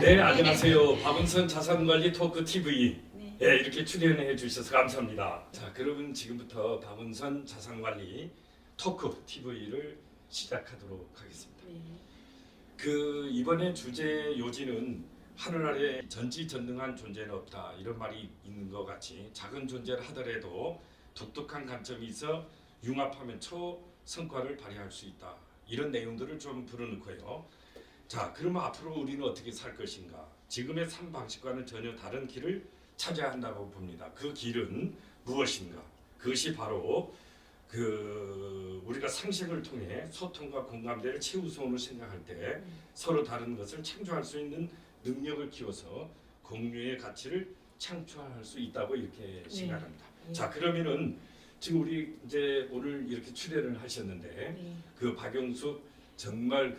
네, 안녕하세요. 박은선 자산관리 토크 TV. 네. 예, 이렇게 출연해 주셔서 감사합니다. 자, 그러면 지금부터 박은선 자산관리 토크 TV를 시작하도록 하겠습니다. 네. 그 이번에 주제 요지는 하늘 아래 전지전능한 존재는 없다, 이런 말이 있는 것 같이 작은 존재를 하더라도 독특한 관점이 있어 융합하면 초성과를 발휘할 수 있다, 이런 내용들을 좀 불어넣고요. 자, 그러면 앞으로 우리는 어떻게 살 것인가? 지금의 삶 방식과는 전혀 다른 길을 찾아야 한다고 봅니다. 그 길은 무엇인가? 그것이 바로 우리가 상식을 통해 소통과 공감대를 최우선으로 생각할 때 서로 다른 것을 창조할 수 있는 능력을 키워서 공유의 가치를 창출할 수 있다고 이렇게 생각합니다. 네. 자, 그러면은 지금 우리 이제 오늘 이렇게 출연을 하셨는데 네. 그 박영숙 정말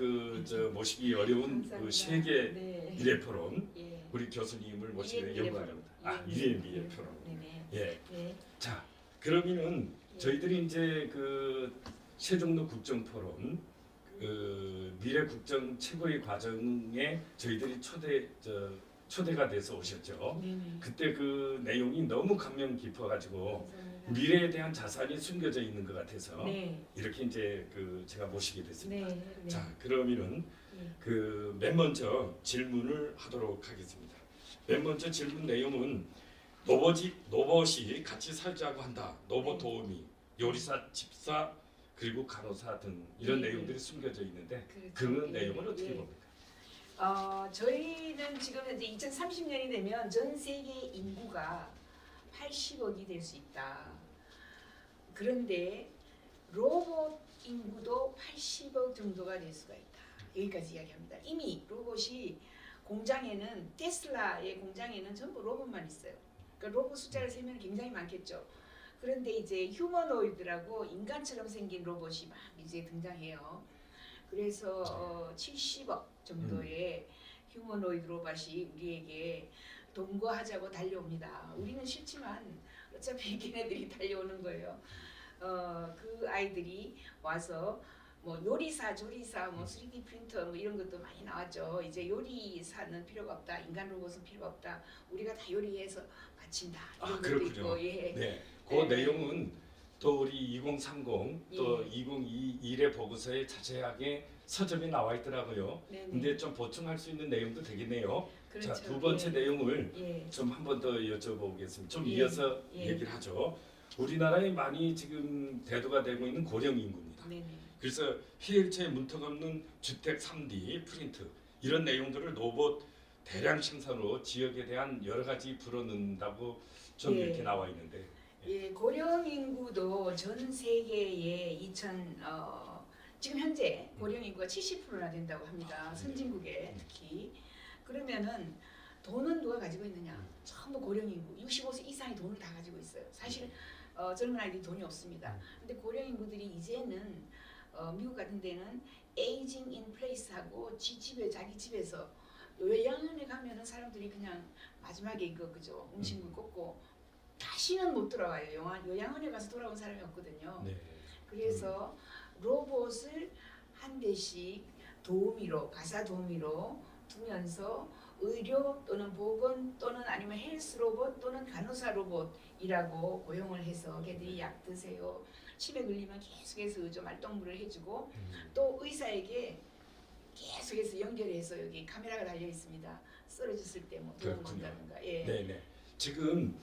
모시기 어려운 그 감사합니다. 세계 네. 미래 포럼 예. 우리 교수님을 모시기 미래 영광입니다. 포럼. 미래 미래 포럼. 네네. 예. 네. 자, 그러면은 예. 저희들이 이제 그 세종로 국정 포럼 그 미래 국정 최고의 과정에 저희들이 초대가 돼서 오셨죠. 네네. 그때 그 내용이 너무 감명 깊어가지고 감사합니다. 미래에 대한 자산이 숨겨져 있는 것 같아서 네. 이렇게 이제 제가 모시게 됐습니다. 네. 네. 자, 그러면은 네. 맨 먼저 질문을 하도록 하겠습니다. 맨 먼저 질문 내용은 로봇이 같이 살자고 한다. 로봇 네. 도우미, 요리사, 집사, 그리고 간호사 등 이런 네. 내용들이 숨겨져 있는데 그렇죠. 그런 예. 내용을 어떻게 예. 봅니까? 저희는 지금 현재 2030년이 되면 전 세계 인구가 80억이 될 수 있다. 그런데 로봇 인구도 80억 정도가 될 수가 있다. 여기까지 이야기합니다. 이미 로봇이 공장에는 테슬라의 공장에는 전부 로봇만 있어요. 그러니까 로봇 숫자를 세면 굉장히 많겠죠. 그런데 이제 휴머노이드라고 인간처럼 생긴 로봇이 막 이제 등장해요. 그래서 70억 정도의 휴머노이드 로봇이 우리에게 동거하자고 달려옵니다. 우리는 싫지만 어차피 걔네들이 달려오는 거예요. 그 아이들이 와서 뭐 요리사, 조리사, 뭐 3D 프린터 뭐 이런 것도 많이 나왔죠. 이제 요리사는 필요가 없다. 인간 로봇은 필요가 없다. 우리가 다 요리해서 바친다. 이런 것도 그렇군요. 있고, 예. 네, 그 네. 내용은 또 우리 2030, 또 예. 2021의 보고서에 자세하게 서점에 나와 있더라고요. 네네. 근데 좀 보충할 수 있는 내용도 되겠네요. 그렇죠. 자, 두 번째 예. 내용을 예. 좀 한 번 더 여쭤보겠습니다. 좀 예. 이어서 예. 얘기를 하죠. 우리나라에 많이 지금 대두가 되고 있는 고령 인구입니다. 네네. 그래서 휘일체에 문턱 없는 주택 3D 프린트 이런 내용들을 로봇 대량 생산으로 지역에 대한 여러 가지 불어넣는다고 좀 예. 이렇게 나와 있는데. 예, 고령 인구도 전 세계에 지금 현재 고령 인구가 70%나 된다고 합니다. 선진국에 특히. 그러면은 돈은 누가 가지고 있느냐? 전부 고령 인구, 65세 이상이 돈을 다 가지고 있어요. 사실 젊은 아이들이 돈이 없습니다. 근데 고령 인구들이 이제는 미국 같은 데는 에이징 인 플레이스하고 자기 집에서 요양원에 가면은 사람들이 그냥 마지막에 그죠 음식물 꽂고 다시는 못 돌아와요. 요양원에 가서 돌아온 사람이 없거든요. 네. 그래서 로봇을 한 대씩 가사 도우미로 두면서 의료 또는 보건 또는 아니면 헬스 로봇 또는 간호사 로봇이라고 고용을 해서 걔들이 약 드세요. 침에 걸리면 계속해서 좀 말동무를 해주고 또 의사에게 계속해서 연결해서 여기 카메라가 달려 있습니다. 쓰러졌을 때 뭐 도움을 그렇군요. 준다든가. 예. 네네. 지금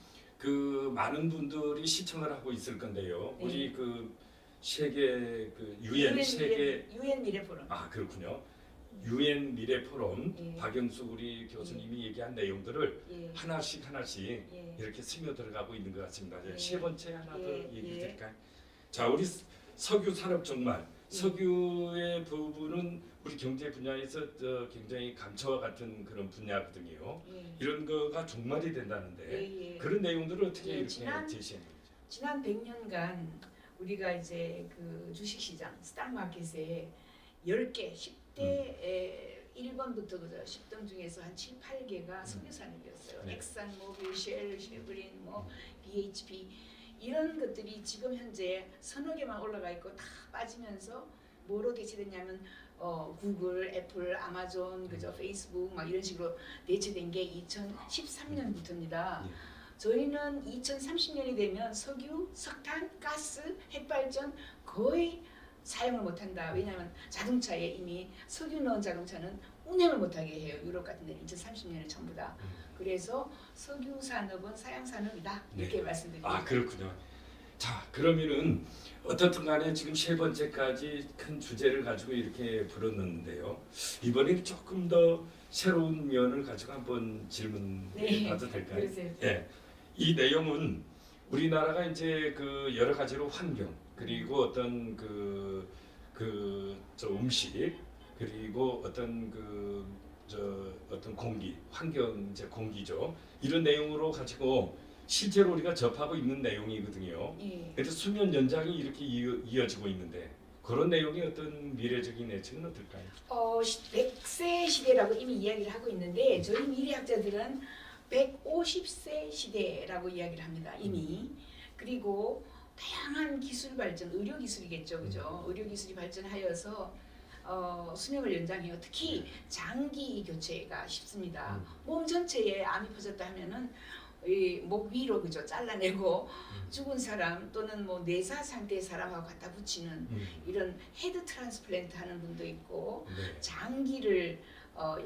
많은 분들이 시청을 하고 있을 건데요. 네. 우리 세계 유엔 세계 유엔 미래 포럼. 그렇군요. 유엔 미래 포럼 예. 박영숙 우리 교수님이 얘기한 내용들을 예. 하나씩 예. 이렇게 스며 들어가고 있는 것 같습니다. 예. 세 번째 하나 더 예. 얘기 예. 드릴까요? 자, 우리 석유 산업 정말 석유의 부분은 우리 경제 분야에서 굉장히 감초와 같은 그런 분야거든요. 예. 이런 거가 종말이 된다는데 예. 예. 그런 내용들을 어떻게 예, 이렇게 지난- 제시하는 거죠? 지난 100년간 우리가 이제 그 주식시장 스탁마켓에 10개 10대 1번부터 그죠 10등 중에서 한 7, 8개가 석유 산업이었어요. 네. 엑산 모빌, 쉘, 쉐브린, 뭐 BHP 이런 것들이 지금 현재 서너 개만 올라가 있고 다 빠지면서 뭐로 대체됐냐면 구글, 애플, 아마존, 그죠, 페이스북 막 이런 식으로 대체된 게 2013년부터입니다. 예. 저희는 2030년이 되면 석유, 석탄, 가스, 핵발전 거의 사용을 못한다. 왜냐하면 자동차에 이미 석유 넣은 자동차는 운행을 못하게 해요. 유럽 같은 데는 2030년에 전부 다. 그래서 석유 산업은 사양 산업이다. 이렇게 말씀드립니다. 아 그렇군요. 자 그러면은 어떻든 간에 지금 세 번째까지 큰 주제를 가지고 이렇게 불었는데요. 이번엔 조금 더 새로운 면을 가지고 한번 질문해봐도 될까요? 그러세요. 예. 이 내용은 우리나라가 이제 그 여러 가지로 환경 그리고 어떤 저 음식 그리고 어떤 어떤 공기 환경 이제 공기죠. 이런 내용으로 가지고 실제로 우리가 접하고 있는 내용이거든요. 예. 그래서 수면 연장이 이렇게 이어지고 있는데 그런 내용이 어떤 미래적인 예측은 어떨까요? 100세 시대라고 이미 이야기를 하고 있는데 저희 미래학자들은 150세 시대라고 이야기를 합니다. 이미. 그리고 다양한 기술 발전, 의료 기술이겠죠, 그죠? 의료 기술이 발전하여서 수명을 연장해요. 특히 장기 교체가 쉽습니다. 몸 전체에 암이 퍼졌다 하면은 이 목 위로 그죠 잘라내고 죽은 사람 또는 뭐 내사 상태의 사람하고 갖다 붙이는 이런 헤드 트랜스플란트 하는 분도 있고 네. 장기를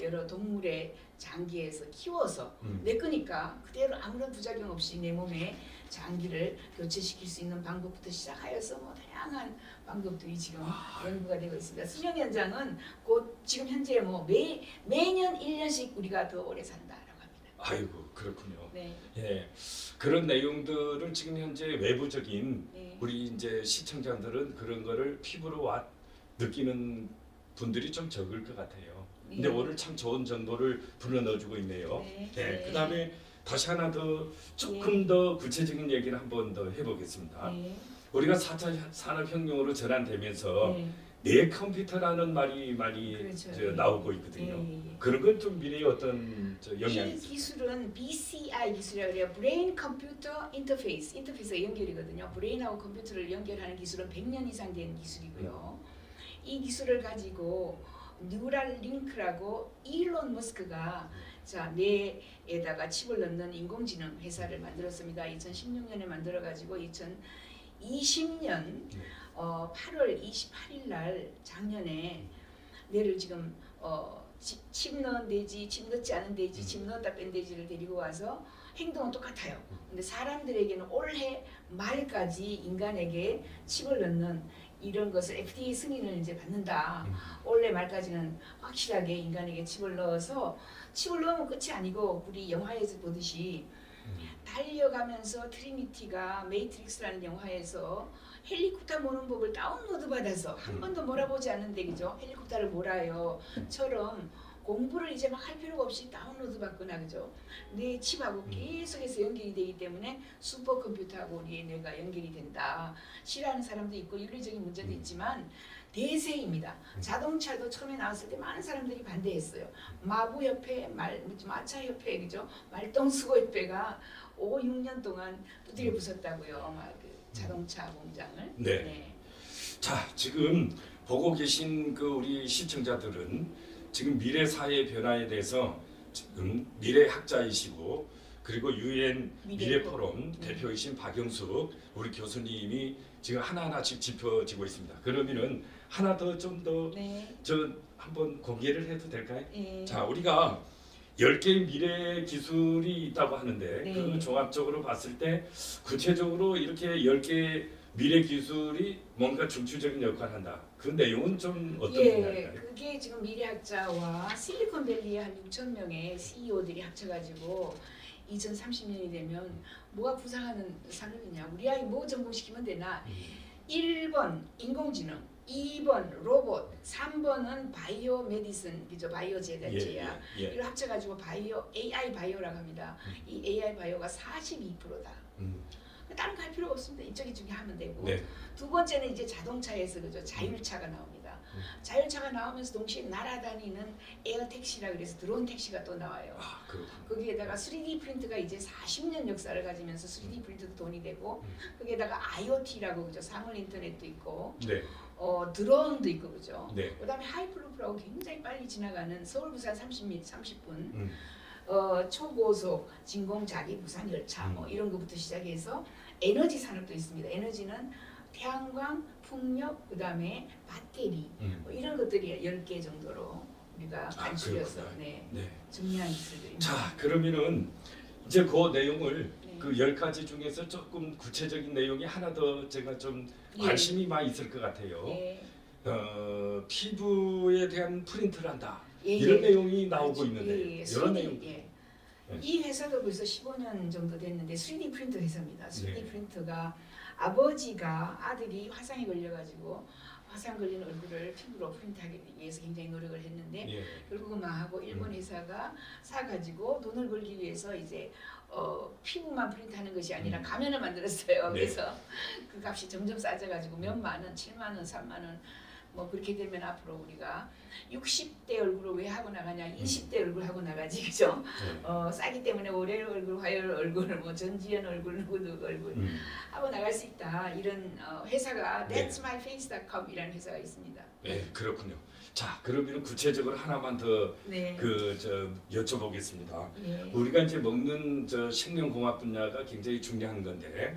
여러 동물의 장기에서 키워서 내 거니까 그대로 아무런 부작용 없이 내 몸에 장기를 교체시킬 수 있는 방법부터 시작하여서 뭐 다양한 방법들이 지금 연구가 되고 있습니다. 수명 연장은 곧 지금 현재 뭐 매년 1년씩 우리가 더 오래 산다라고 합니다. 아이고 그렇군요. 네. 예, 그런 내용들을 지금 현재 외부적인 네. 우리 이제 시청자들은 그런 거를 피부로 느끼는 분들이 좀 적을 것 같아요. 근데 오늘 참 좋은 정보를 불어넣어주고 있네요. 네. 네, 네. 그다음에 다시 하나 더 조금 더 구체적인 얘기를 한번 더 해보겠습니다. 네. 우리가 4차 산업혁명으로 전환되면서 네. 내 컴퓨터라는 말이 많이 그렇죠. 나오고 있거든요. 네. 그런 건 좀 미래에 어떤 영향이 이 있을까요? 기술은 BCI 기술이라고 해요. 브레인 컴퓨터 인터페이스. 인터페이스가 연결이거든요. 브레인하고 컴퓨터를 연결하는 기술은 100년 이상 된 기술이고요. 이 기술을 가지고 뉴럴 링크라고 일론 머스크가 자 뇌에다가 칩을 넣는 인공지능 회사를 만들었습니다. 2016년에 만들어 가지고 2020년 8월 28일 날 작년에 뇌를 지금 칩 넣은 돼지, 칩 넣지 않은 돼지, 칩 넣었다 뺀 돼지를 데리고 와서 행동은 똑같아요. 근데 사람들에게는 올해 말까지 인간에게 칩을 넣는 이런 것을 FDA 승인을 이제 받는다. 올해 말까지는 확실하게 인간에게 칩을 넣어서 칩을 넣으면 끝이 아니고 우리 영화에서 보듯이 달려가면서 트리니티가 메이트릭스라는 영화에서 헬리콥터 모는 법을 다운로드 받아서 한 번도 몰아보지 않는데 그죠? 헬리콥터를 몰아요처럼 공부를 이제 막 할 필요가 없이 다운로드 받거나 그죠? 뇌 칩하고 계속해서 연결이 되기 때문에 슈퍼컴퓨터하고 우리의 뇌가 연결이 된다. 싫어하는 사람도 있고 윤리적인 문제도 있지만 대세입니다. 자동차도 처음에 나왔을 때 많은 사람들이 반대했어요. 마부협회, 마차협회, 그죠? 말똥수고협회가 5, 6년 동안 두드려 부쉈다고요. 그 자동차 공장을. 네. 네. 자, 지금 보고 계신 그 우리 시청자들은 지금 미래 사회 변화에 대해서 지금 미래학자이시고 그리고 UN 미래포럼 대표이신 박영숙 우리 교수님이 지금 하나하나씩 짚어지고 있습니다. 그러면은 하나 더 좀 더 저 네. 한번 공개를 해도 될까요? 네. 자, 우리가 10개의 미래 기술이 있다고 하는데 네. 그 종합적으로 봤을 때 구체적으로 이렇게 10개의 미래 기술이 뭔가 중추적인 역할을 한다. 그 내용은 좀 어떤 분야일까요? 그게 지금 미래학자와 실리콘밸리의 한 6천 명의 CEO들이 합쳐가지고 2030년이 되면 뭐가 부상하는 산업이냐? 우리 아이 뭐 전공시키면 되나? 1번 인공지능, 2번 로봇, 3번은 바이오 메디슨, 그죠? 바이오 제약. 이걸 합쳐가지고 AI 바이오라고 합니다. 이 AI 바이오가 42%다. 다른 거 할 필요가 없습니다. 이쪽이 중에 하면 되고. 네. 두 번째는 이제 자동차에서 그죠? 자율차가 나옵니다. 자율차가 나오면서 동시에 날아다니는 에어 택시라 그래서 드론 택시가 또 나와요. 아, 그렇군요. 거기에다가 3D 프린트가 이제 40년 역사를 가지면서 3D 프린트도 돈이 되고 거기에다가 IoT라고 그죠. 사물 인터넷도 있고 네. 드론도 있고 그죠. 네. 그다음에 하이플루프라고 굉장히 빨리 지나가는 서울 부산 30분 음. 초고속 진공 자기 부산 열차 뭐 이런 것부터 시작해서 에너지 산업도 있습니다. 에너지는 태양광, 풍력, 그다음에 배터리 뭐 이런 것들이 10개 정도로 우리가 간추려서 그렇구나. 네, 네. 정리한 기술들입니다. 자, 그러면은 이제 그 내용을 네. 그 10가지 중에서 조금 구체적인 내용이 하나 더 제가 좀 예. 관심이 많이 있을 것 같아요. 예. 피부에 대한 프린트를 한다. 예, 이런 예. 내용이 나오고 예, 있는데 예. 이런 내용. 예. 네. 이 회사도 벌써 15년 정도 됐는데 3D 프린터 회사입니다. 3D 네. 프린터가 아버지가 아들이 화상에 걸려가지고 화상 걸린 얼굴을 피부로 프린트하기 위해서 굉장히 노력을 했는데 예. 결국은 망하고 일본 회사가 사가지고 돈을 벌기 위해서 이제 피부만 프린트하는 것이 아니라 가면을 만들었어요. 네. 그래서 그 값이 점점 싸져가지고 몇만 원, 7만 원, 3만 원 뭐 그렇게 되면 앞으로 우리가 60대 얼굴을 왜 하고 나가냐 20대 얼굴 하고 나가지 그죠? 네. 싸기 때문에 월요일 얼굴, 화요일 얼굴, 뭐 전지현 얼굴, 누구 얼굴 하고 나갈 수 있다. 이런 회사가 네. thatsmyface.com이라는 회사가 있습니다. 네, 그렇군요. 자, 그러면 구체적으로 하나만 더 네. 여쭤보겠습니다. 예. 우리가 이제 먹는 식량공학 분야가 굉장히 중요한 건데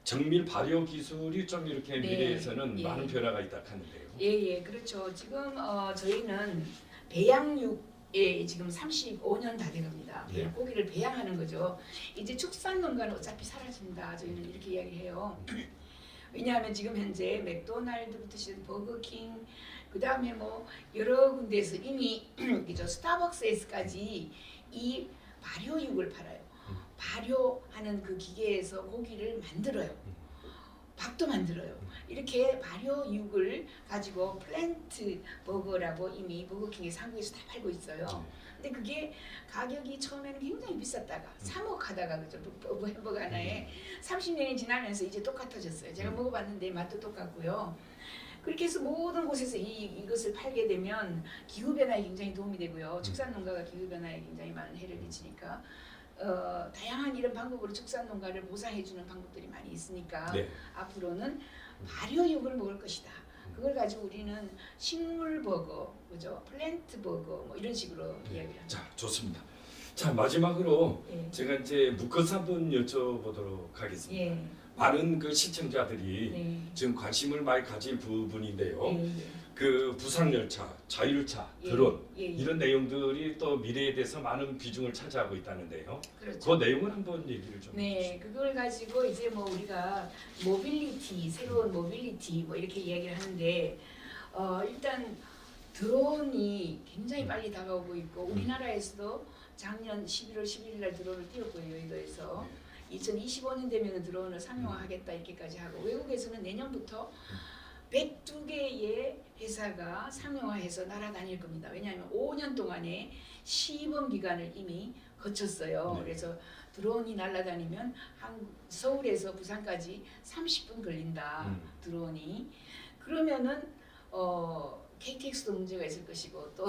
정밀 발효 기술이 좀 이렇게 네. 미래에서는 예. 많은 변화가 있다 하는데요. 예, 그렇죠. 지금 저희는 배양육에 지금 35년 다 돼갑니다. 예. 고기를 배양하는 거죠. 이제 축산 농가는 어차피 사라진다. 저희는 이렇게 이야기해요. 왜냐하면 지금 현재 맥도날드부터 시작 버거킹 그 다음에 뭐 여러 군데에서 이미 그죠 스타벅스에서까지 이 발효육을 팔아요. 발효하는 그 기계에서 고기를 만들어요. 밥도 만들어요. 이렇게 발효육을 가지고 플랜트 버거라고 이미 버거킹에서 한국에서 다 팔고 있어요. 근데 그게 가격이 처음에는 굉장히 비쌌다가 3억 하다가 그죠 햄버거 하나에 30년이 지나면서 이제 똑같아졌어요. 제가 먹어봤는데 맛도 똑같고요. 그렇게 해서 모든 곳에서 이것을 팔게 되면 기후변화에 굉장히 도움이 되고요. 축산농가가 기후변화에 굉장히 많은 해를 끼치니까 다양한 이런 방법으로 축산농가를 보상해주는 방법들이 많이 있으니까 네. 앞으로는 발효육을 먹을 것이다. 그걸 가지고 우리는 식물버거, 그죠? 플랜트버거 뭐 이런 식으로 이야기를 합니다. 자, 좋습니다. 자, 마지막으로 예. 제가 이제 묶어서 한번 여쭤보도록 하겠습니다. 예. 많은 그 시청자들이 네. 지금 관심을 많이 가질 부분인데요. 예. 그 부상열차, 자율차, 예. 드론 예. 이런 내용들이 또 미래에 대해서 많은 비중을 차지하고 있다는데요. 그렇죠. 그 내용을 한번 얘기를 좀 네, 해주시죠. 그걸 가지고 이제 뭐 우리가 모빌리티, 새로운 모빌리티 뭐 이렇게 이야기를 하는데 일단 드론이 굉장히 빨리 다가오고 있고 우리나라에서도 작년 11월 11일 날 드론을 띄웠고요. 여의도에서 2025년 되면 드론을 상용화하겠다 이렇게까지 하고 외국에서는 내년부터 102개의 회사가 상용화해서 날아다닐 겁니다. 왜냐하면 5년 동안의 시범 기간을 이미 거쳤어요. 네. 그래서 드론이 날아다니면 서울에서 부산까지 30분 걸린다. 드론이. 그러면은 KTX도 문제가 있을 것이고 또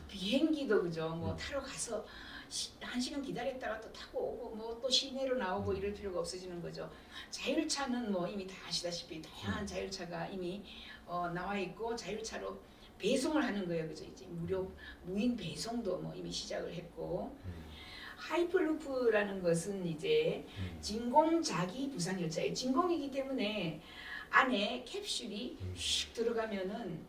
비행기도 그죠. 뭐 타러 가서 1시간 기다렸다가 또 타고 오고 뭐 또 시내로 나오고 이럴 필요가 없어지는 거죠. 자율차는 뭐 이미 다 아시다시피 다양한 자율차가 이미 나와 있고 자율차로 배송을 하는 거예요. 그죠? 이제 무인 배송도 뭐 이미 시작을 했고 하이퍼루프라는 것은 이제 진공 자기 부상 열차예요. 진공이기 때문에 안에 캡슐이 슉 들어가면은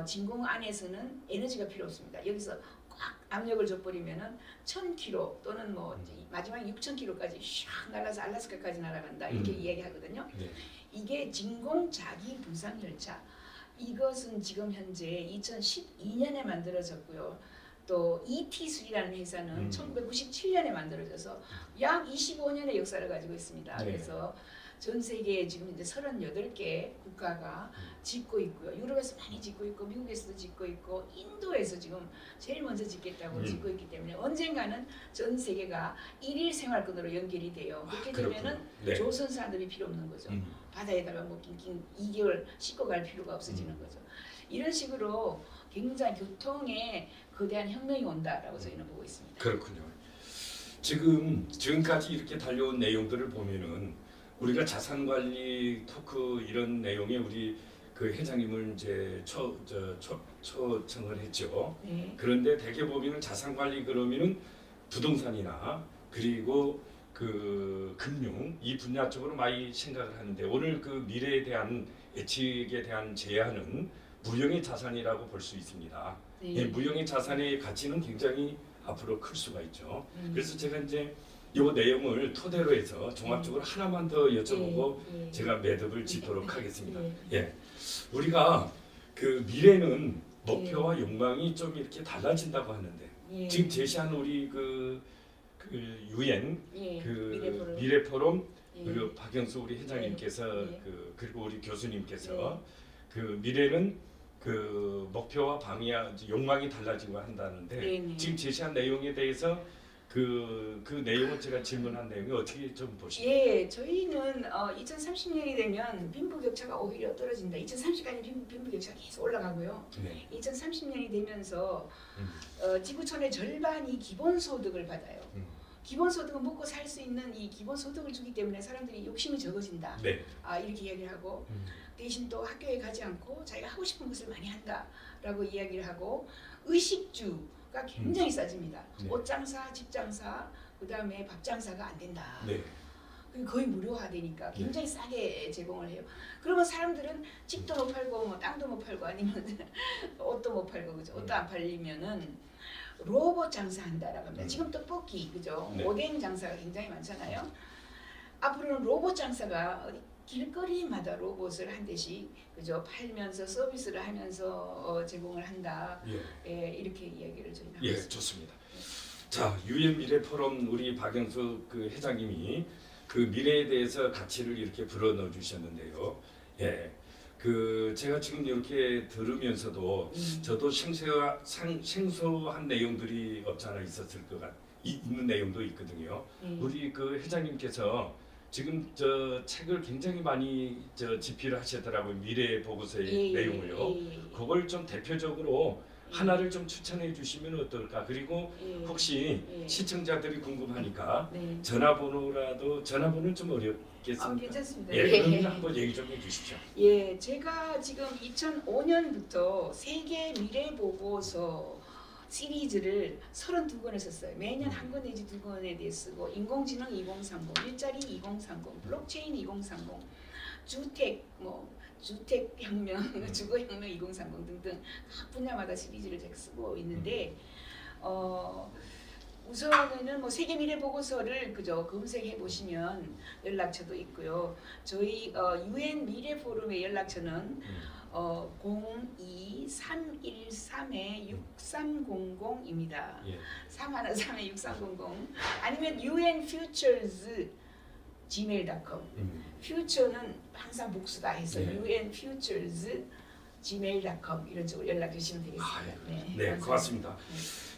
진공 안에서는 에너지가 필요 없습니다. 여기서 꽉 압력을 줘버리면은 1000km 또는 뭐 마지막 6000km까지 샥 날아서 알래스카까지 날아간다 이렇게 이야기하거든요. 네. 이게 진공 자기 부상 열차. 이것은 지금 현재 2012년에 만들어졌고요. 또 ET3라는 회사는 1997년에 만들어져서 약 25년의 역사를 가지고 있습니다. 네. 그래서 전 세계에 지금 이제 38개 국가가 짓고 있고요. 유럽에서 많이 짓고 있고 미국에서도 짓고 있고 인도에서 지금 제일 먼저 짓겠다고 짓고 있기 때문에 언젠가는 전 세계가 일일 생활권으로 연결이 돼요. 그렇게 되면은 네. 조선 산업이 필요 없는 거죠. 바다에다가 뭐 낑낑 2개월 씻고 갈 필요가 없어지는 거죠. 이런 식으로 굉장히 교통에 거대한 혁명이 온다라고 저희는 보고 있습니다. 그렇군요. 지금까지 이렇게 달려온 내용들을 보면은 우리가 자산관리 토크 이런 내용에 우리 그 회장님을 이제 초청을 했죠. 네. 그런데 대개 보면은 자산관리 그러면은 부동산이나 그리고 그 금융 이 분야 쪽으로 많이 생각을 하는데 오늘 그 미래에 대한 예측에 대한 제안은 무형의 자산이라고 볼 수 있습니다. 네. 예, 무형의 자산의 가치는 굉장히 앞으로 클 수가 있죠. 그래서 제가 이제 이 내용을 토대로 해서 종합적으로 하나만 더 여쭤보고 예. 제가 매듭을 짓도록 하겠습니다. 예. 예, 우리가 그 미래는 목표와 욕망이 좀 이렇게 달라진다고 하는데 예. 지금 제시한 우리 그 유엔 예. 그 미래포럼 예. 그리고 박영수 우리 회장님께서 예. 그리고 우리 교수님께서 그 미래는 그 목표와 방향 욕망이 달라지고 한다는데 네네. 지금 제시한 내용에 대해서 그 내용을 제가 질문한 내용이 어떻게 좀 보시죠? 예, 저희는 2030년이 되면 빈부격차가 오히려 떨어진다. 2030까지 빈부격차가 계속 올라가고요. 네. 2030년이 되면서 지구촌의 절반이 기본소득을 받아요. 기본소득은 먹고 살 수 있는 이 기본소득을 주기 때문에 사람들이 욕심이 적어진다. 네. 이렇게 이야기를 하고 대신 또 학교에 가지 않고 자기가 하고 싶은 것을 많이 한다라고 이야기를 하고 의식주가 굉장히 싸집니다. 네. 옷장사, 집장사, 그다음에 밥장사가 안 된다. 네. 거의 무료화되니까 굉장히 싸게 제공을 해요. 그러면 사람들은 집도 못 팔고 뭐 땅도 못 팔고 아니면 옷도 못 팔고 그죠? 옷도 안 팔리면은 로봇 장사한다라고 합니다. 지금 떡볶이 그죠? 네. 오뎅 장사가 굉장히 많잖아요. 앞으로는 로봇 장사가 어디 길거리마다 로봇을 한 대씩 그죠? 팔면서 서비스를 하면서 제공을 한다. 예. 이렇게 이야기를 저희는 하고 예, 있습니다. 좋습니다. 자, 유엔 미래 포럼 우리 박영수 그 회장님이 그 미래에 대해서 가치를 이렇게 불어넣어 주셨는데요. 예. 그 제가 지금 이렇게 들으면서도 저도 생소한 내용들이 없잖아 있었을 것 있는 내용도 있거든요. 우리 그 회장님께서 지금 저 책을 굉장히 많이 집필을 하시더라고요. 미래 보고서의 내용을요. 그걸 좀 대표적으로 하나를 좀 추천해 주시면 어떨까? 그리고 혹시 시청자들이 궁금하니까 전화번호는 좀 어렵겠습니까? 괜찮습니다. 예, 그러면 한번 얘기 좀 해주시죠. 예, 제가 지금 2005년부터 세계 미래 보고서 시리즈를 32권을 썼어요. 매년 한 권 내지 두 권에 대해 쓰고 인공지능 2030, 일자리 2030, 블록체인 2030, 주택혁명, 주거혁명 2030 등등 각 분야마다 시리즈를 제가 쓰고 있는데 우선은 뭐 세계 미래 보고서를 그저 검색해 보시면 연락처도 있고요. 저희 유엔 미래 포럼의 연락처는 02313-6300입니다. 예. 313-6300 아니면 UN Futures gmail.com. future는 항상 복수다 해서 UN Futures gmail.com 이런 쪽으로 연락 주시면 되겠습니다. 네, 고맙습니다.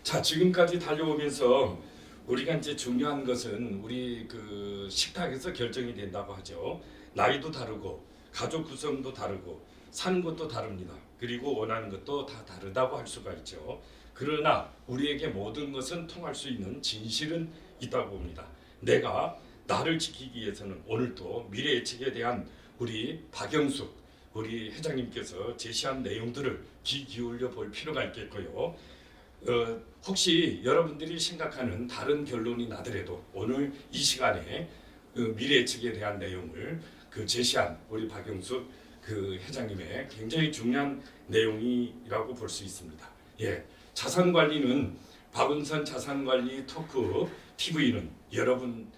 자, 지금까지 달려오면서 우리가 이제 중요한 것은 우리 그 식탁에서 결정이 된다고 하죠. 나이도 다르고 가족 구성도 다르고 사는 것도 다릅니다. 그리고 원하는 것도 다 다르다고 할 수가 있죠. 그러나 우리에게 모든 것은 통할 수 있는 진실은 있다고 봅니다. 내가 나를 지키기 위해서는 오늘도 미래 예측에 대한 우리 박영숙 우리 회장님께서 제시한 내용들을 귀 기울여 볼 필요가 있겠고요. 혹시 여러분들이 생각하는 다른 결론이 나더라도 오늘 이 시간에 미래 예측에 대한 내용을 제시한 우리 박영숙 그 회장님의 굉장히 중요한 내용이라고 볼 수 있습니다. 예, 자산관리는 박은선 자산관리 토크 TV는 여러분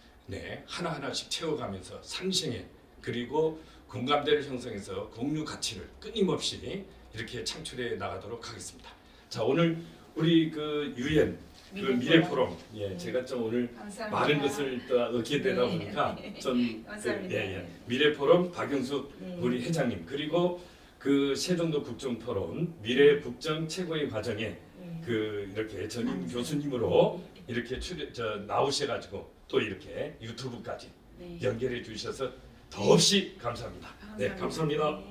하나하나씩 채워가면서 상생에 그리고 공감대를 형성해서 공유 가치를 끊임없이 이렇게 창출해 나가도록 하겠습니다. 자, 오늘 우리 그 유엔 미래 포럼 제가 좀 오늘 감사합니다. 많은 것을 또 얻게 되다 보니까 좀 감사합니다. 미래 포럼 박영숙 우리 회장님 그리고 그 세종도 국정 토론 미래 국정 최고의 과정에 이렇게 전임 교수님으로 이렇게 나오셔가지고 또 이렇게 유튜브까지 연결해 주셔서 더없이 감사합니다. 네, 감사합니다.